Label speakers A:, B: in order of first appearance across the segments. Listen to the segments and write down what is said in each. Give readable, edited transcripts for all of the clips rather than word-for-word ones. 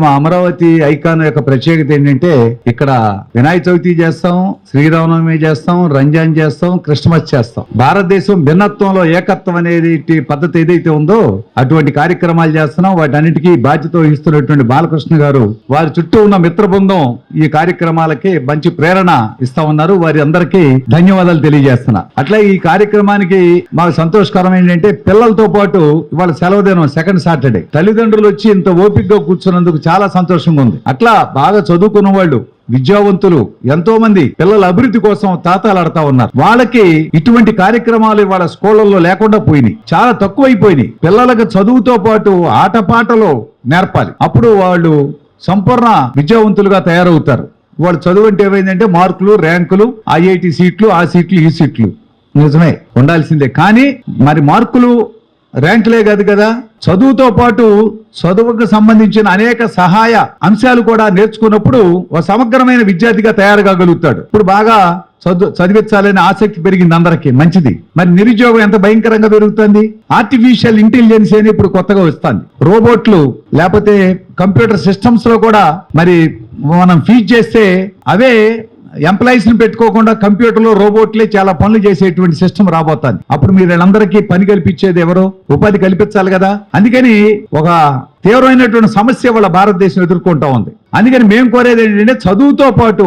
A: మా అమరావతి ఐకాన్ యొక్క ప్రత్యేకత ఏంటంటే ఇక్కడ వినాయక చవితి చేస్తాం, శ్రీరామనవమి చేస్తాం, రంజాన్ చేస్తాం, క్రిస్మస్ చేస్తాం. భారతదేశం భిన్నత్వంలో ఏకత్వం అనేది పద్ధతి ఏదైతే ఉందో అటువంటి కార్యక్రమాలు చేస్తున్నాం. వాటన్నిటికీ బాధ్యత వహిస్తున్నటువంటి బాలకృష్ణ గారు, వారి చుట్టూ ఉన్న మిత్ర బృందం ఈ కార్యక్రమాలకి మంచి ప్రేరణ ఇస్తా ఉన్నారు. వారి అందరికీ ధన్యవాదాలు తెలియజేస్తున్నా. అట్లా ఈ కార్యక్రమానికి మాకు సంతోషకరం ఏంటంటే పిల్లలతో పాటు ఇవాళ సెలవు దినం, సెకండ్ సాటర్డే, తల్లిదండ్రులు వచ్చి ఇంత ఓపికగా కూర్చున్నందుకు చాలా సంతోషంగా ఉంది. అట్లా బాగా చదువుకున్న వాళ్ళు, విద్యావంతులు ఎంతో మంది పిల్లల అభివృద్ధి కోసం తాతాలాడుతా ఉన్నారు. వాళ్ళకి ఇటువంటి కార్యక్రమాలు వాళ్ళ స్కూళ్లలో లేకుండా పోయినాయి, చాలా తక్కువైపోయినాయి. పిల్లలకు చదువుతో పాటు ఆటపాటలో నేర్పాలి. అప్పుడు వాళ్ళు సంపూర్ణ విద్యావంతులుగా తయారవుతారు. వాళ్ళు చదువు అంటే ఏమైందంటే మార్కులు, ర్యాంకులు, ఐఐటి సీట్లు, ఆ సీట్లు, ఈ సీట్లు నిజమే ఉండాల్సిందే. కానీ మరి మార్కులు, ర్యాంకులే కాదు కదా, చదువుతో పాటు చదువుకు సంబంధించిన అనేక సహాయ అంశాలు కూడా నేర్చుకున్నప్పుడు ఒక సమగ్రమైన విద్యార్థిగా తయారు కాగలుగుతాడు. ఇప్పుడు బాగా చదివించాలనే ఆసక్తి పెరిగింది అందరికీ, మంచిది. మరి నిరుద్యోగం ఎంత భయంకరంగా పెరుగుతుంది. ఆర్టిఫిషియల్ ఇంటెలిజెన్స్ అని ఇప్పుడు కొత్తగా వస్తుంది. రోబోట్లు లేకపోతే కంప్యూటర్ సిస్టమ్స్ లో కూడా మరి మనం ఫీడ్ చేస్తే అవే ఎంప్లాయీస్ ని పెట్టుకోకుండా కంప్యూటర్లో రోబోట్లే చాలా పనులు చేసేటువంటి సిస్టమ్ రాబోతుంది. అప్పుడు మీరు వీళ్ళందరికీ పని కల్పించేది ఎవరో, ఉపాధి కల్పించాలి కదా. అందుకని ఒక తీవ్రమైనటువంటి సమస్య వాళ్ళ భారతదేశం ఎదుర్కొంటా ఉంది. అందుకని మేము కోరేది ఏంటంటే చదువుతో పాటు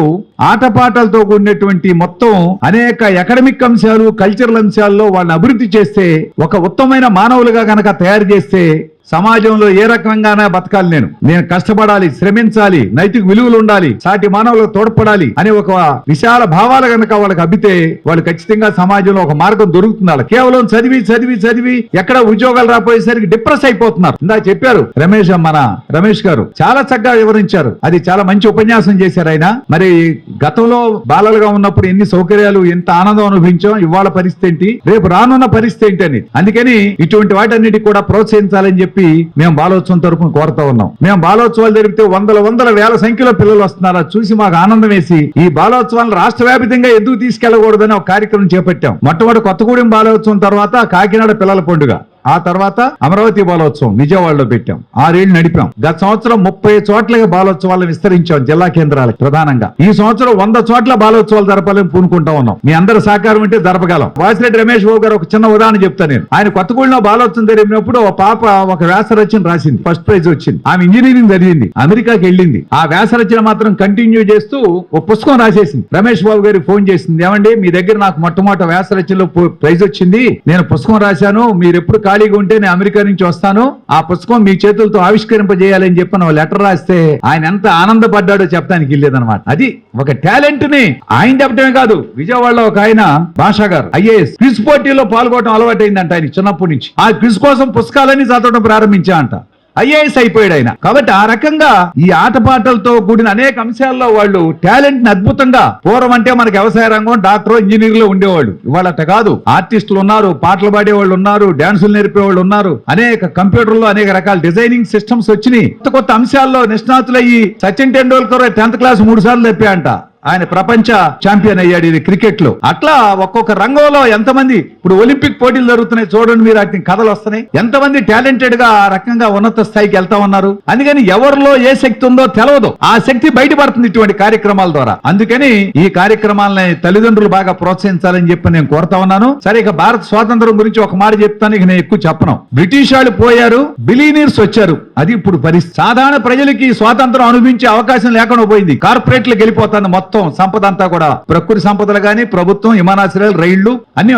A: ఆటపాటలతో కూడినటువంటి మొత్తం అనేక అకాడమిక్ అంశాలు, కల్చరల్ అంశాల్లో వాళ్ళని అభివృద్ధి చేస్తే, ఒక ఉత్తమమైన మానవులుగా గనక తయారు చేస్తే సమాజంలో ఏ రకంగానే బతకాలి, నేను కష్టపడాలి, శ్రమించాలి, నైతిక విలువలు ఉండాలి, సాటి మానవులకు తోడ్పడాలి అనే ఒక విశాల భావాలు గనక వాళ్ళకి అబ్బితే వాళ్ళు ఖచ్చితంగా సమాజంలో ఒక మార్గం దొరుకుతుంది. కేవలం చదివి చదివి చదివి ఎక్కడ ఉద్యోగాలు రాపోయేసరికి డిప్రెస్ అయిపోతున్నారు. ఇందాక చెప్పారు రమేష్ గారు చాలా చక్కగా వివరించారు. అది చాలా మంచి ఉపన్యాసం చేశారు ఆయన. మరి గతంలో బాలలుగా ఉన్నప్పుడు ఎన్ని సౌకర్యాలు, ఎంత ఆనందం అనుభవించాం, ఇవాళ పరిస్థితి ఏంటి, రేపు రానున్న పరిస్థితి ఏంటి అని. అందుకని ఇటువంటి వాటన్నిటికి కూడా ప్రోత్సహించాలని చెప్పి మేము బాలోత్సవం తరపున కోరుతా ఉన్నాం. మేము బాలోత్సవాలు జరిగితే వందల వేల సంఖ్యలో పిల్లలు వస్తున్నారు. చూసి మాకు ఆనందం వేసి ఈ బాలోత్సవాలను రాష్ట్ర వ్యాప్తంగా ఎందుకు తీసుకెళ్లకూడదని ఒక కార్యక్రమం చేపట్టాం. మొట్టమొదటి కొత్తగూడెం బాలోత్సవం తర్వాత కాకినాడ పిల్లల పండుగ, ఆ తర్వాత అమరావతి బాలోత్సవం విజయవాడలో పెట్టాం. 6 ఏళ్లు నడిపాం. గత సంవత్సరం 30 చోట్లకి బాలోత్సవాలను విస్తరించాం జిల్లా కేంద్రాలకు ప్రధానంగా. ఈ సంవత్సరం 100 చోట్ల బాలోత్సవాలు జరపాలని పూనుకుంటా ఉన్నాం. మీ అందరి సహకారం అంటే జరపగలం. వాసిరెడ్డి రమేష్ బాబు గారు ఒక చిన్న ఉదాహరణ చెప్తా నేను. ఆయన కొత్తగూడెంలో బాలోత్సవం జరిగినప్పుడు ఒక పాప ఒక వ్యాసరచన రాసింది, ఫస్ట్ ప్రైజ్ వచ్చింది. ఆమె ఇంజనీరింగ్ చదివింది, అమెరికాకి వెళ్ళింది. ఆ వ్యాసరచన మాత్రం కంటిన్యూ చేస్తూ ఒక పుస్తకం రాసేసింది. రమేష్ బాబు గారికి ఫోన్ చేసింది, ఏమండి మీ దగ్గర నాకు మొట్టమొదటి వ్యాసరచనలో ప్రైజ్ వచ్చింది, నేను పుస్తకం రాశాను, మీరు ఎప్పుడు ఖాళీగా ఉంటే నేను అమెరికా నుంచి వస్తాను, ఆ పుస్తకం మీ చేతులతో ఆవిష్కరింపజేయాలని చెప్పి లెటర్ రాస్తే ఆయన ఎంత ఆనందపడ్డాడో చెప్పడానికి వెళ్ళేదన్నమాట. అది ఒక టాలెంట్ ని ఆయన చెప్పడమే కాదు, విజయవాడలో ఒక ఆయన భాషా గారు ఐఏఎస్ క్విజ్ పోటీలో పాల్గొనడం అలవాటైందంట ఆయన చిన్నప్పటి నుంచి. ఆ క్విజ్ కోసం పుస్తకాలన్నీ చదవడం ప్రారంభించా అంట. ఐఏఎస్ అయిపోయాడు ఆయన. కాబట్టి ఆ రకంగా ఈ ఆటపాటలతో కూడిన అనేక అంశాల్లో వాళ్ళు టాలెంట్ ని అద్భుతంగా, పూర్వం అంటే మనకి వ్యవసాయ రంగం, డాక్టర్, ఇంజనీర్లు ఉండేవాళ్ళు. ఇవాళ అట్ట కాదు, ఆర్టిస్టులు ఉన్నారు, పాటలు పాడేవాళ్ళు ఉన్నారు, డాన్సులు నేర్పేవాళ్ళు ఉన్నారు, అనేక కంప్యూటర్లో అనేక రకాల డిజైనింగ్ సిస్టమ్స్ వచ్చినాయి. కొత్త అంశాల్లో నిష్ణాతులయ్యి సచిన్ టెండూల్కర్ 10th క్లాస్ 3 సార్లు తెప్పాయంట. ఆయన ప్రపంచ ఛాంపియన్ అయ్యాడు ఇది క్రికెట్ లో. అట్లా ఒక్కొక్క రంగంలో ఎంతమంది, ఇప్పుడు ఒలింపిక్ పోటీలు జరుగుతున్నాయి చూడండి మీరు, వాటిని కథలు వస్తున్నాయి. ఎంతమంది టాలెంటెడ్ గా ఆ రకంగా ఉన్నత స్థాయికి వెళ్తా ఉన్నారు. అందుకని ఎవరిలో ఏ శక్తి ఉందో తెలవదు, ఆ శక్తి బయటపడుతుంది ఇటువంటి కార్యక్రమాల ద్వారా. అందుకని ఈ కార్యక్రమాలని తల్లిదండ్రులు బాగా ప్రోత్సహించాలని చెప్పి నేను కోరుతా ఉన్నాను. సరే, ఇక భారత స్వాతంత్రం గురించి ఒక మాట చెప్తాను, ఇక నేను ఎక్కువ చెప్పను. బ్రిటిష్ వాళ్ళు పోయారు, బిలియనీర్స్ వచ్చారు. అది ఇప్పుడు పరిస్థితి. సాధారణ ప్రజలకి స్వాతంత్రం అనుభవించే అవకాశం లేకుండా పోయింది. కార్పొరేట్లకు వెళ్ళిపోతుంది మొత్తం సంపద అంతా కూడా. ప్రకృతి సంపదలు గానీ, ప్రభుత్వం, విమానాశ్రయాలు, రైళ్లు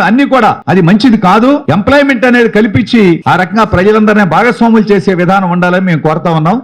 A: అన్ని కూడా అది మంచిది కాదు. ఎంప్లాయ్మెంట్ అనేది కల్పించి ఆ రకంగా ప్రజలందరినీ భాగస్వాములు చేసే విధానం ఉండాలని మేము కోరుతా ఉన్నాం.